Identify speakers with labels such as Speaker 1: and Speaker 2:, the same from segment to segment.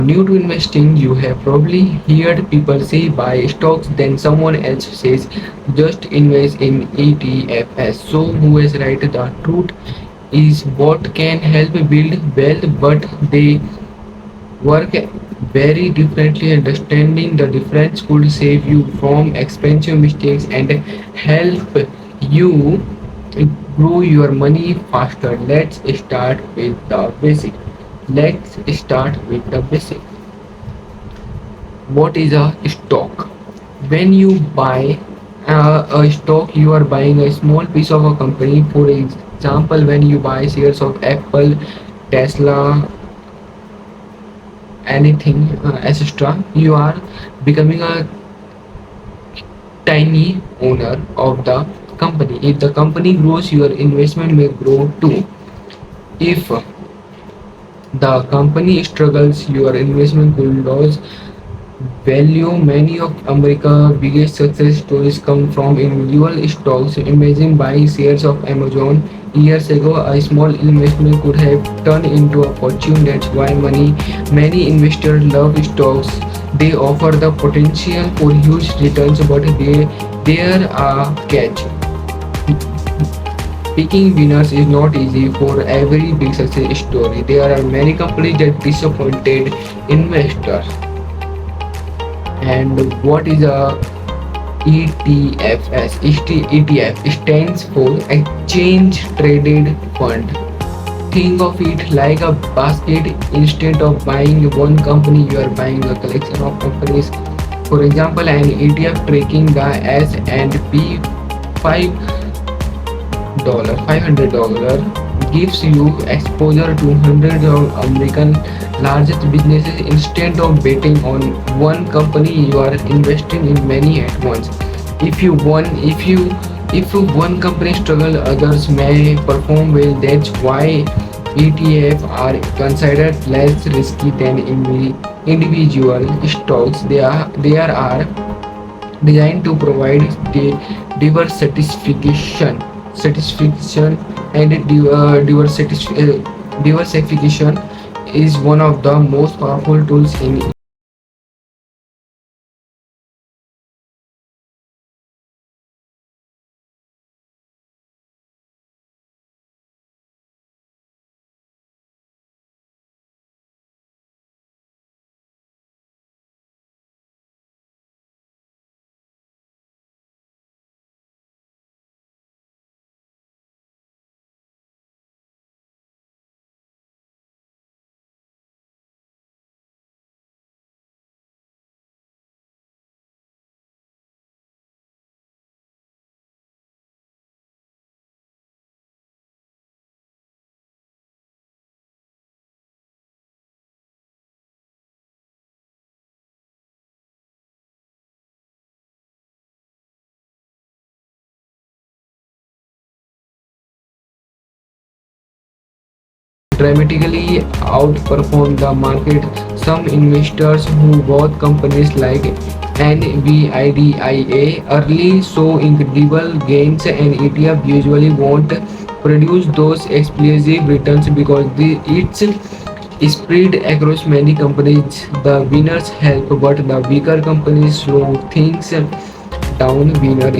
Speaker 1: New to investing, you have probably heard people say buy stocks, then someone else says just invest in ETFs. So, who is right? The truth is both can help build wealth, but they work very differently. Understanding the difference could save you from expensive mistakes and help you grow your money faster. Let's start with the basic. What is a stock? When you buy a stock, you are buying a small piece of a company. For example, when you buy shares of Apple, Tesla, anything, etc., you are becoming a tiny owner of the company. If the company grows, your investment may grow too. If the company struggles, your investment will lose value. Many of America's biggest success stories come from individual stocks. Imagine buying shares of Amazon years ago. A small investment could have turned into a fortune. That's why many investors love stocks. They offer the potential for huge returns, but there are catch. Picking winners is not easy for every big success story. There are many companies that disappointed investors. And what is a ETFs? ETF stands for Exchange Traded Fund. Think of it like a basket. Instead of buying one company, you are buying a collection of companies. For example, an ETF tracking the S&P 500 gives you exposure to hundreds of American largest businesses. Instead of betting on one company, you are investing in many at once. If one company struggle, others may perform well. That's why ETF are considered less risky than individual stocks. They are designed to provide the satisfaction and diversification is one of the most powerful tools in dramatically outperform the market. Some investors who bought companies like NVIDIA early saw incredible gains, and ETF usually won't produce those explosive returns because it's spread across many companies. The winners help, but the weaker companies slow things down. Winner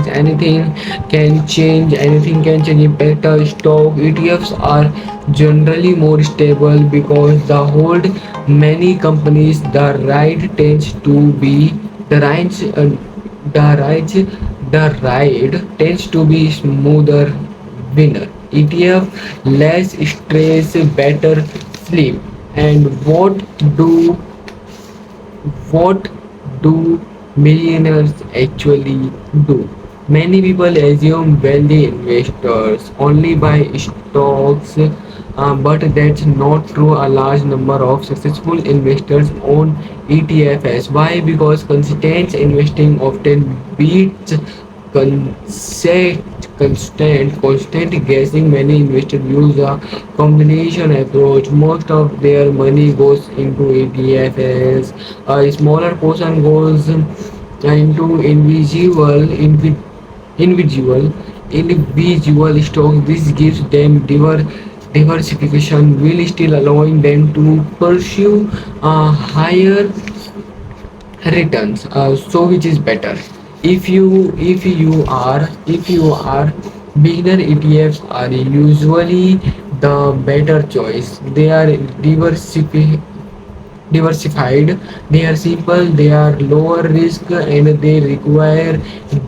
Speaker 1: means anything can change. Impact a stock. ETFs are generally more stable because they hold many companies. The range the ride tends to be smoother winner. ETF less stress, better sleep. And do what do millionaires actually do? Many people assume wealthy investors only buy stocks, but that's not true. A large number of successful investors own ETFs. Why? Because consistent investing often beats consent, constant guessing. Many investors use a combination approach. Most of their money goes into ETFs. A smaller portion goes into individual individual stocks. This gives them diversification while still allowing them to pursue higher returns. So which is better? If you are beginner, ETFs are usually the better choice. They are diversified, they are simple, they are lower risk, and they require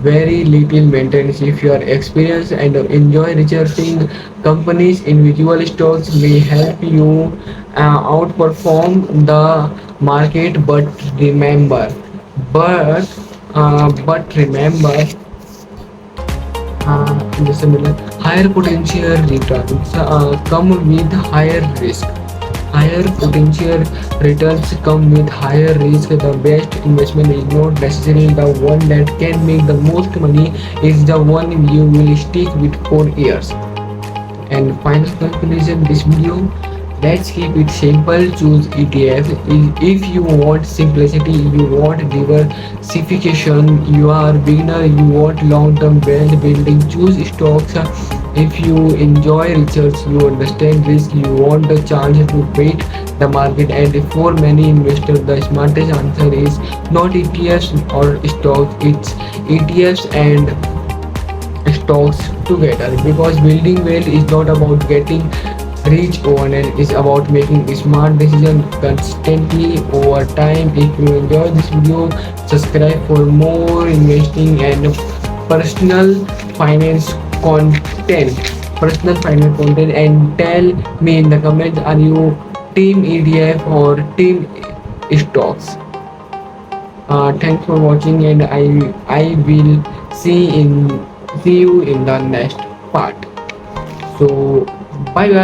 Speaker 1: very little maintenance. If you are experienced and enjoy researching companies, individual stocks may help you outperform the market. But remember, just a minute, higher potential returns come with higher risk. Higher potential returns come with higher risk. The best investment is not necessarily the one that can make the most money, it's the one you will stick with for years. And final conclusion this video, let's keep it simple. Choose ETF if you want simplicity, you want diversification, you are beginner, you want long-term wealth building. Choose stocks if you enjoy research, you understand risk, you want the chance to beat the market. And for many investors, the smartest answer is not ETFs or stocks, it's ETFs and stocks together. Because building wealth is not about getting rich overnight, it's about making smart decisions constantly over time. If you enjoy this video, subscribe for more investing and personal finance content personal finance content, and tell me in the comments, are you team ETF or team stocks? Thanks for watching, and I will see you in the next part. So bye guys.